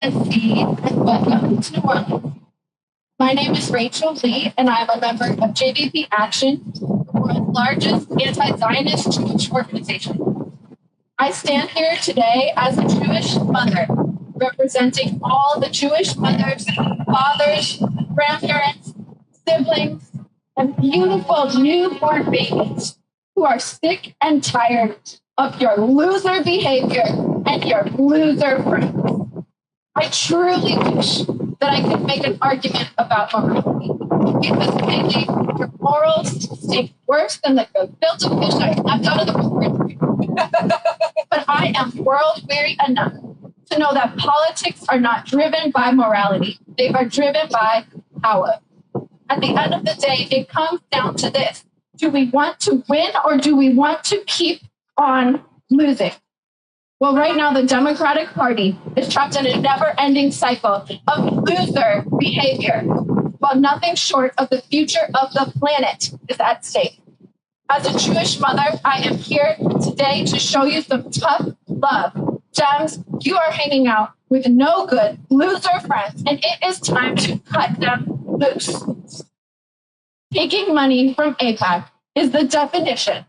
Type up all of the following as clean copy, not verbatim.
DNC, and welcome to New Orleans. My name is Rachel Lee, and I'm a member of JVP Action, the world's largest anti-Zionist Jewish organization. I stand here today as a Jewish mother, representing all the Jewish mothers, fathers, grandparents, siblings, and beautiful newborn babies who are sick and tired of your loser behavior and your loser friends. I truly wish that I could make an argument about morality, because maybe your morals stink worse than the filter fish I left out of the refrigerator. But I am world weary enough to know that politics are not driven by morality. They are driven by power. At the end of the day, it comes down to this. Do we want to win, or do we want to keep on losing? Well, right now, the Democratic Party is trapped in a never-ending cycle of loser behavior, while nothing short of the future of the planet is at stake. As a Jewish mother, I am here today to show you some tough love. Gems, you are hanging out with no good loser friends, and it is time to cut them loose. Taking money from AIPAC is the definition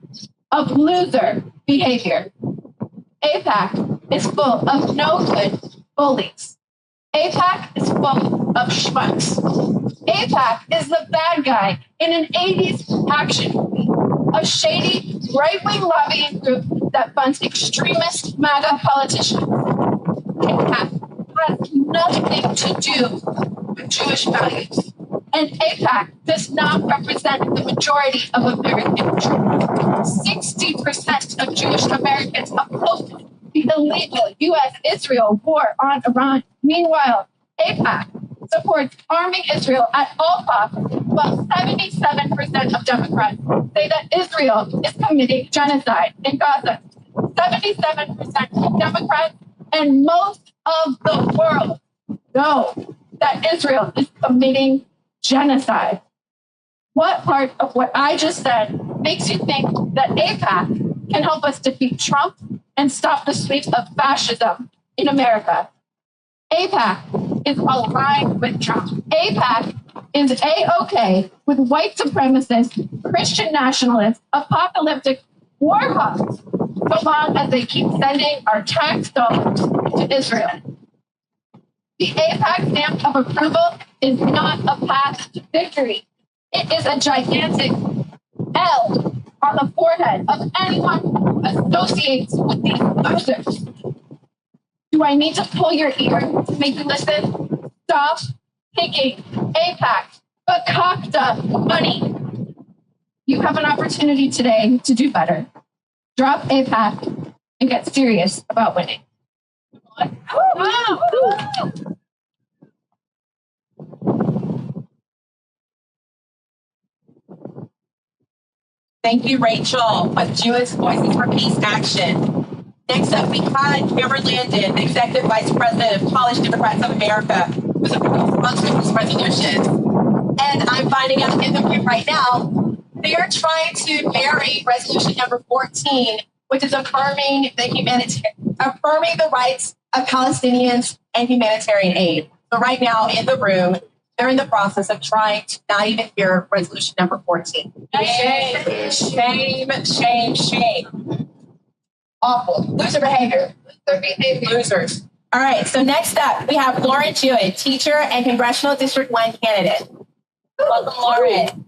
of loser behavior. AIPAC is full of no good bullies. AIPAC is full of schmucks. AIPAC is the bad guy in an 80s action movie, a shady right-wing lobbying group that funds extremist MAGA politicians. AIPAC has nothing to do with Jewish values. And AIPAC does not represent the majority of Americans. 60% of Jewish Americans opposed the illegal U.S.-Israel war on Iran. Meanwhile, AIPAC supports arming Israel at all costs, while 77% of Democrats say that Israel is committing genocide in Gaza. 77% of Democrats and most of the world know that Israel is committing genocide. What part of what I just said makes you think that AIPAC can help us defeat Trump and stop the sweep of fascism in America? AIPAC is aligned with Trump. AIPAC is A-OK with white supremacists, Christian nationalists, apocalyptic war hawks, so long as they keep sending our tax dollars to Israel. The AIPAC stamp of approval is not a path to victory. It is a gigantic L on the forehead of anyone who associates with these losers. Do I need to pull your ear to make you listen? Stop taking AIPAC fakakta money. You have an opportunity today to do better. Drop AIPAC and get serious about winning. Thank you, Rachel, with Jewish Voices for Peace Action. Next up, we had Cameron Landon, Executive Vice President of College Democrats of America, who's opposed most of these resolutions. And I'm finding out in the room right now, they are trying to bury resolution number 14, which is affirming the rights of Palestinians and humanitarian aid. So right now in the room, they're in the process of trying to not even hear resolution number 14. Shame, shame, shame, shame. Awful. Loser behavior. Losers. All right, so next up, we have Lauren Jewett, teacher and Congressional District 1 candidate. Welcome, Lauren.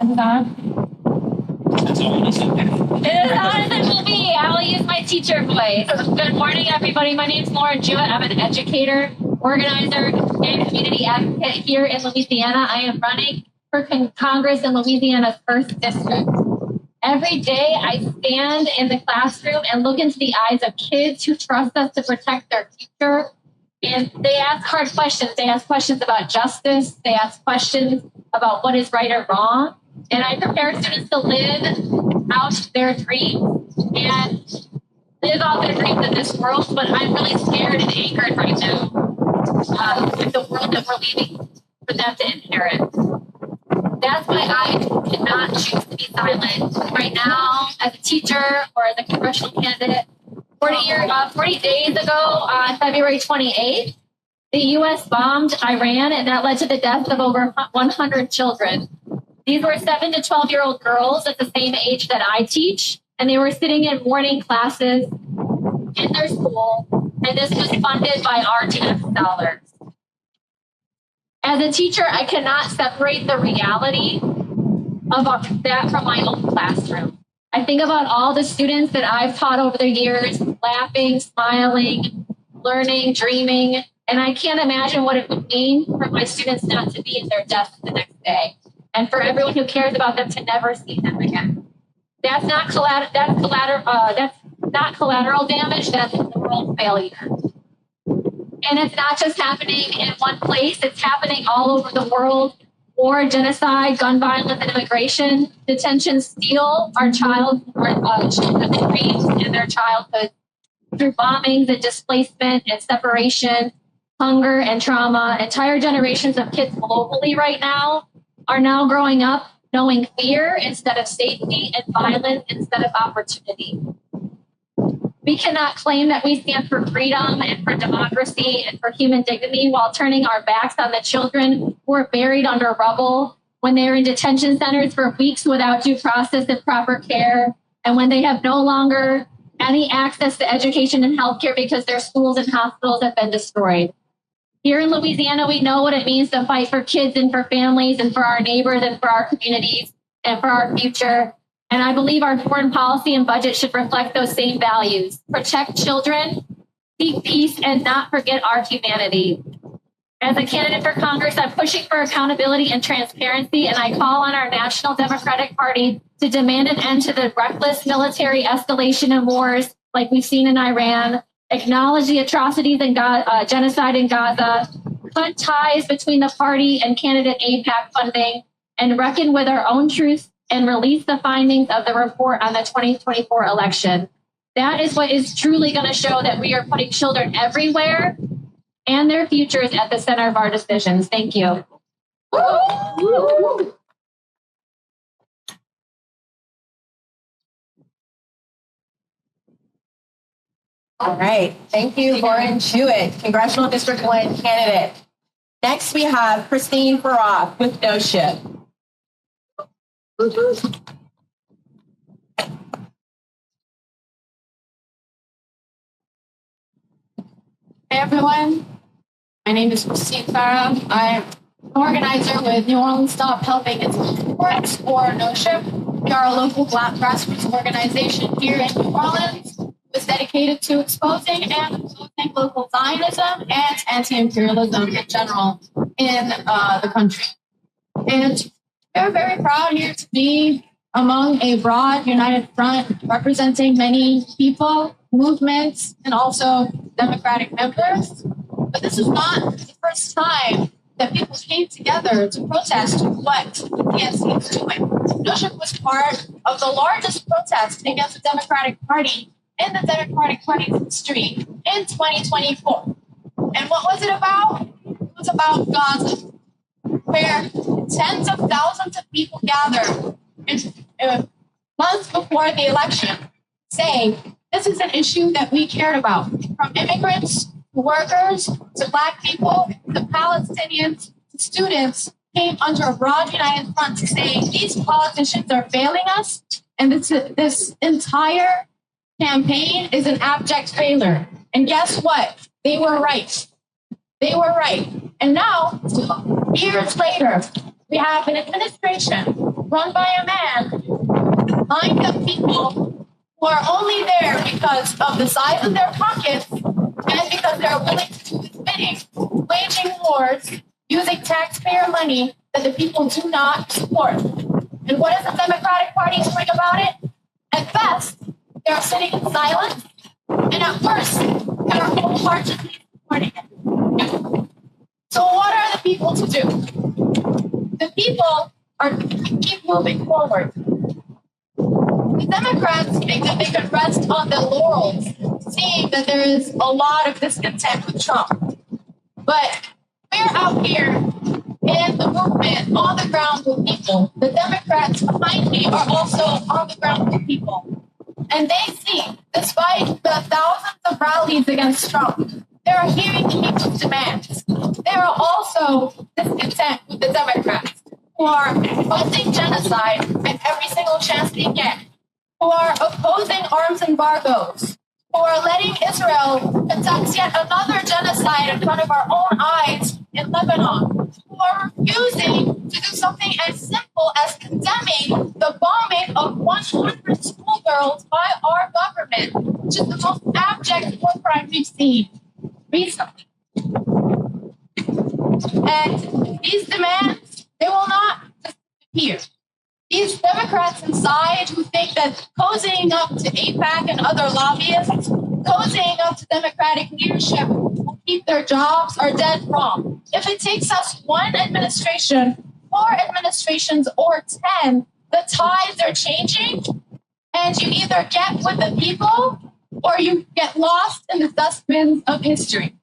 Is it on? It is on as it will be. I will use my teacher voice. Good morning, everybody. My name is Lauren Jewett. I'm an educator, organizer, and community advocate here in Louisiana. I am running for Congress in Louisiana's 1st District. Every day, I stand in the classroom and look into the eyes of kids who trust us to protect their future. And they ask hard questions. They ask questions about justice. They ask questions about what is right or wrong. And I prepare students to live out their dreams. and live out their dreams in this world, but I'm really scared and angered right now with the world that we're leaving for them to inherit. That's why I cannot choose to be silent right now as a teacher or as a congressional candidate. 40 days ago, on February 28th, the U.S. bombed Iran, and that led to the death of over 100 children. These were 7 to 12-year-old girls at the same age that I teach, and they were sitting in morning classes in their school, and this was funded by our tax dollars. As a teacher, I cannot separate the reality of that from my own classroom. I think about all the students that I've taught over the years, laughing, smiling, learning, dreaming, and I can't imagine what it would mean for my students not to be in their desk the next day, and for everyone who cares about them to never see them again. That's not collateral damage. That's moral failure. And it's not just happening in one place. It's happening all over the world. War, genocide, gun violence, and immigration. Detentions steal our children's dreams and their childhood through bombings and displacement and separation, hunger and trauma. Entire generations of kids globally right now are now growing up knowing fear instead of safety and violence instead of opportunity. We cannot claim that we stand for freedom and for democracy and for human dignity while turning our backs on the children who are buried under rubble, when they are in detention centers for weeks without due process and proper care, and when they have no longer any access to education and healthcare because their schools and hospitals have been destroyed. Here in Louisiana, we know what it means to fight for kids and for families and for our neighbors and for our communities and for our future. And I believe our foreign policy and budget should reflect those same values. Protect children, seek peace, and not forget our humanity. As a candidate for Congress, I'm pushing for accountability and transparency, and I call on our National Democratic Party to demand an end to the reckless military escalation in wars like we've seen in Iran, acknowledge the atrocities and genocide in Gaza, cut ties between the party and candidate AIPAC funding, and reckon with our own truth and release the findings of the report on the 2024 election. That is what is truly going to show that we are putting children everywhere and their futures at the center of our decisions. Thank you. All right. Thank you, Lauren Jewett, Congressional District 1 candidate. Next, we have Christine Baroff with No Ship. Hey everyone, my name is Christine Farah. I'm an organizer with New Orleans Stop Helping its Ports, or No Ship. We are a local Black grassroots organization here in New Orleans who's dedicated to exposing and opposing local Zionism and anti-imperialism in general in the country. And we're very proud here to be among a broad united front representing many people, movements, and also Democratic members. But this is not the first time that people came together to protest what the DNC is doing. No Ship was part of the largest protest against the Democratic Party in the Democratic Party's history in 2024. And what was it about? It was about Gaza, where tens of thousands of people gathered months before the election saying, this is an issue that we cared about, from immigrants to workers to Black people to Palestinians to students, came under a broad united front to say these politicians are failing us, and this entire campaign is an abject failure. And guess what? They were right. They were right. And now, 2 years later, we have an administration run by a man lined up people who are only there because of the size of their pockets and because they're willing to do this bidding, waging wars, using taxpayer money that the people do not support. And what is the Democratic Party doing about it? At best, they are sitting in silence, and at worst, they are wholeheartedly supporting it. So what are the people to do? The people are to keep moving forward. The Democrats think that they can rest on their laurels, seeing that there is a lot of discontent with Trump. But we're out here in the movement on the ground with people. The Democrats behind me are also on the ground with people. And they see, despite the thousands of rallies against Trump, they are hearing the people's demands. They are also discontent with the Democrats, who are funding genocide at every single chance they get, who are opposing arms embargoes, who are letting Israel conduct yet another genocide in front of our own eyes in Lebanon, who are refusing to do something as simple as condemning the bombing of 100 schoolgirls by our government, which is the most abject war crime we've seen recently. And these demands, they will not disappear. These Democrats inside who think that cozying up to AIPAC and other lobbyists, cozying up to Democratic leadership will keep their jobs are dead wrong. If it takes us one administration, 4 administrations, or 10, the tides are changing, and you either get with the people or you get lost in the dustbins of history.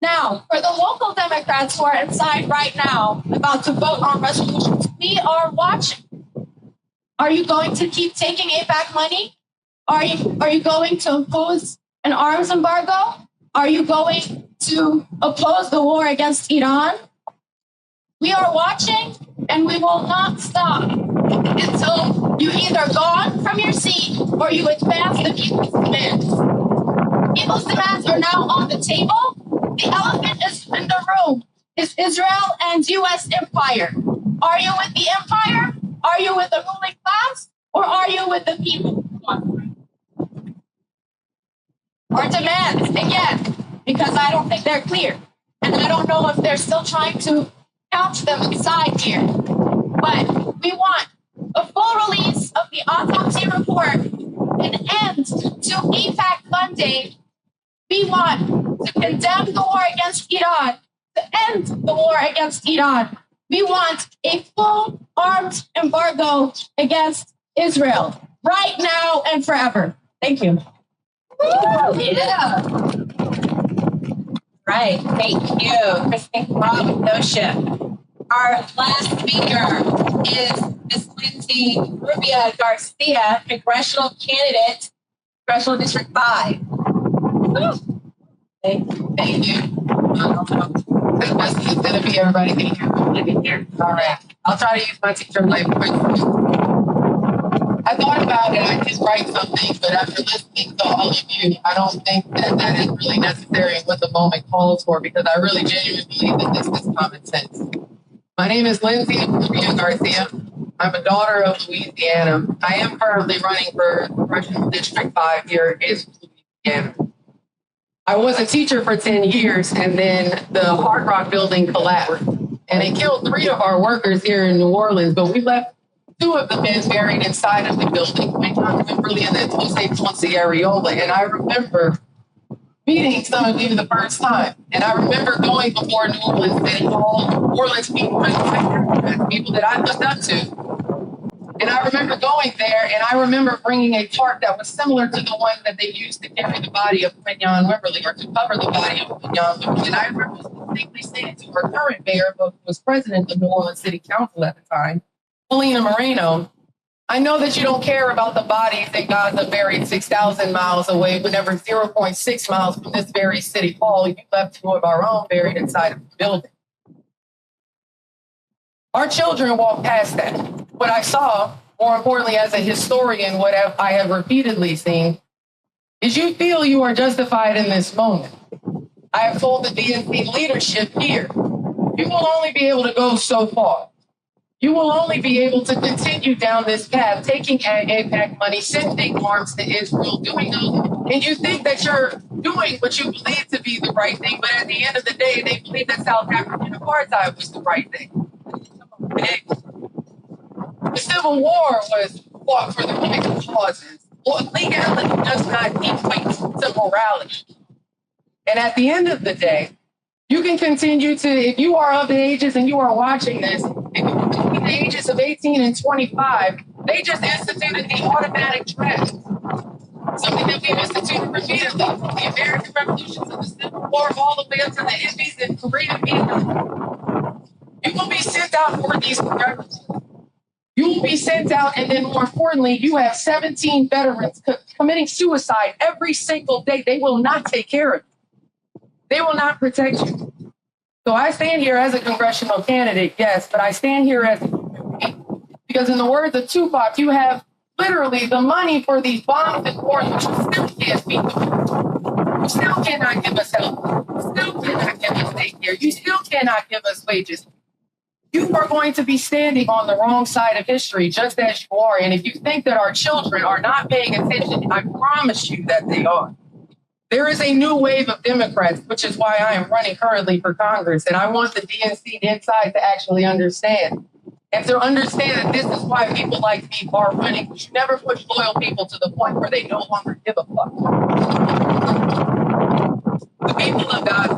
Now, for the local Democrats who are inside right now, about to vote on resolutions, we are watching. Are you going to keep taking AIPAC money? Are you going to impose an arms embargo? Are you going to oppose the war against Iran? We are watching, and we will not stop until you either gone from your seat or you advance the people's demands. People's demands are now on the table. The elephant is in the room. Is Israel and U.S. empire. Are you with the empire? Are you with the ruling class? Or are you with the people? Our demands, again, because I don't think they're clear. And I don't know if they're still trying to couch them inside here. But we want a full release of the autopsy report, an end to AIPAC funding. We want to condemn the war against Iran, to end the war against Iran. We want a full arms embargo against Israel right now and forever. Thank you. Yeah. Right. Thank you, Kristen Rob. Our last speaker is Ms. Lindsay Rubia Garcia, congressional candidate, Congressional District 5. Thank you. The question is going to be everybody can hear. All right. I'll try to use my teacher language. I thought about it. I just write something, but after listening to all of you, I don't think that is really necessary and what the moment calls for, because I really genuinely believe that this is common sense. My name is Lindsay Rubia Garcia. I'm a daughter of Louisiana. I am currently running for Congressional District 5 here in Louisiana. I was a teacher for 10 years, and then the Hard Rock building collapsed. And it killed 3 of our workers here in New Orleans, but we left 2 of the men buried inside of the building. We talked really in the Ponce Areola, and I remember meeting some of you the first time. And I remember going before New Orleans City Hall, New Orleans people that I looked up to. And I remember going there, and I remember bringing a tarp that was similar to the one that they used to carry the body of Quinyon Wimberly, or to cover the body of Quinyon Wimberly. And I remember distinctly saying to our current mayor, who was president of New Orleans City Council at the time, Melina Moreno, I know that you don't care about the bodies that Gaza buried 6,000 miles away, whenever 0.6 miles from this very city hall, you left 2 of our own buried inside of the building. Our children walked past that. What I saw, more importantly as a historian, what I have repeatedly seen, is you feel you are justified in this moment. I have told the DNC leadership here, you will only be able to go so far. You will only be able to continue down this path, taking AIPAC money, sending arms to Israel, doing those, and you think that you're doing what you believe to be the right thing, but at the end of the day, they believe that South African apartheid was the right thing. The Civil War was fought for the right causes. Legality does not equate to morality. And at the end of the day, you can continue to, if you are of the ages and you are watching this, if you're between the ages of 18 and 25, They just instituted the automatic draft, something that we've instituted repeatedly, from the American revolutions of the Civil War all the way up to the hippies in Korea and Vietnam. You will be sent out for these congressionals. You will be sent out, and then more importantly, you have 17 veterans committing suicide every single day. They will not take care of you. They will not protect you. So I stand here as a congressional candidate, yes, but I stand here as a because in the words of Tupac, you have literally the money for these bombs and wars, but you still can't beat them. You still cannot give us help. You still cannot give us daycare. You still cannot give us wages. You are going to be standing on the wrong side of history, just as you are. And if you think that our children are not paying attention, I promise you that they are. There is a new wave of Democrats, which is why I am running currently for Congress. And I want the DNC inside to actually understand. And to understand that this is why people like me are running. We should never push loyal people to the point where they no longer give a fuck. The people of God,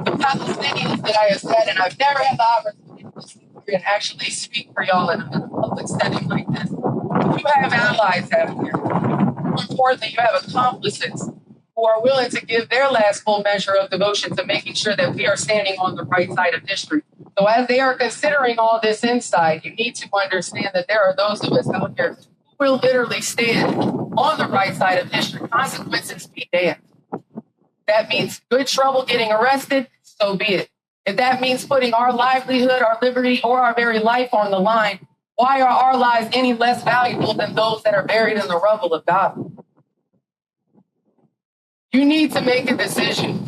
the Palestinians that I have said, and I've never had the opportunity to sit here and actually speak for y'all in a public setting like this. You have allies out here. More importantly, you have accomplices who are willing to give their last full measure of devotion to making sure that we are standing on the right side of history. So as they are considering all this inside, you need to understand that there are those of us out here who will literally stand on the right side of history. Consequences be damned. That means good trouble getting arrested, so be it. If that means putting our livelihood, our liberty, or our very life on the line, why are our lives any less valuable than those that are buried in the rubble of God? You need to make a decision.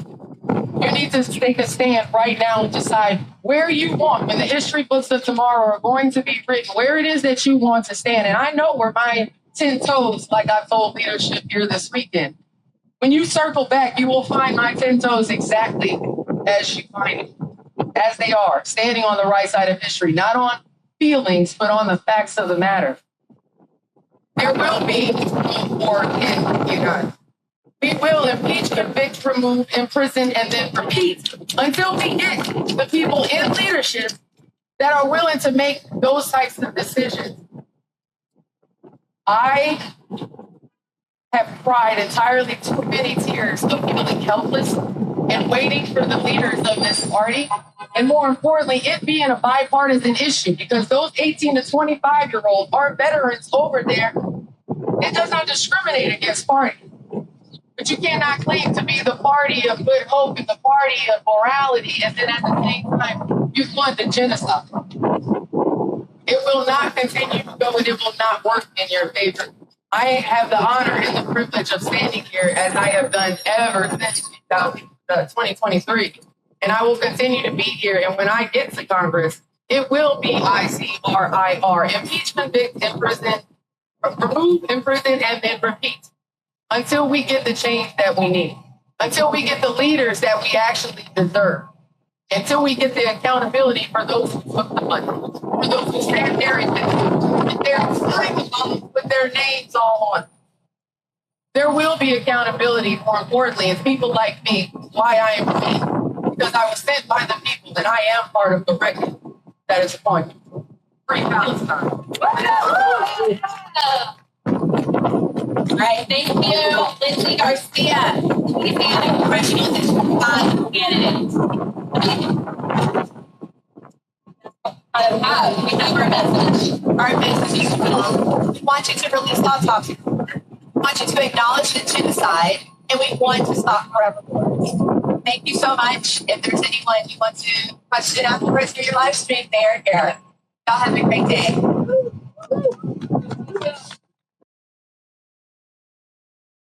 You need to take a stand right now and decide where you want, when the history books of tomorrow are going to be written, where it is that you want to stand. And I know where my 10 toes, like I told leadership here this weekend. When you circle back, you will find my 10 toes exactly as you find it, as they are, standing on the right side of history, not on feelings, but on the facts of the matter. There will be no war in Iran. We will impeach, convict, remove, imprison, and then repeat until we get the people in leadership that are willing to make those types of decisions. I have cried entirely too many tears of feeling helpless and waiting for the leaders of this party. And more importantly, it being a bipartisan issue, because those 18 to 25-year-olds are veterans over there. It does not discriminate against party. But you cannot claim to be the party of good hope and the party of morality, and then at the same time, you fund the genocide. It will not continue to go, and it will not work in your favor. I have the honor and the privilege of standing here as I have done ever since 2023. And I will continue to be here. And when I get to Congress, it will be ICRIR, impeach, convict, imprison, remove, imprison, and then repeat. Until we get the change that we need, until we get the leaders that we actually deserve, until we get the accountability for those who took the money, for those who stand there with their signs with their names all on. There will be accountability, more importantly, and people like me, why I am me, because I was sent by the people and I am part of the record that is appointed. Free Palestine. All right, thank you, Lindsay Garcia, Louisiana Congressional District 5 candidate. We have our message. Our message is simple. We want you to release autopsy. We want you to acknowledge the genocide, and we want to stop forever wars. Thank you so much. If there's anyone you want to question afterwards for your live stream, they're here. Y'all have a great day.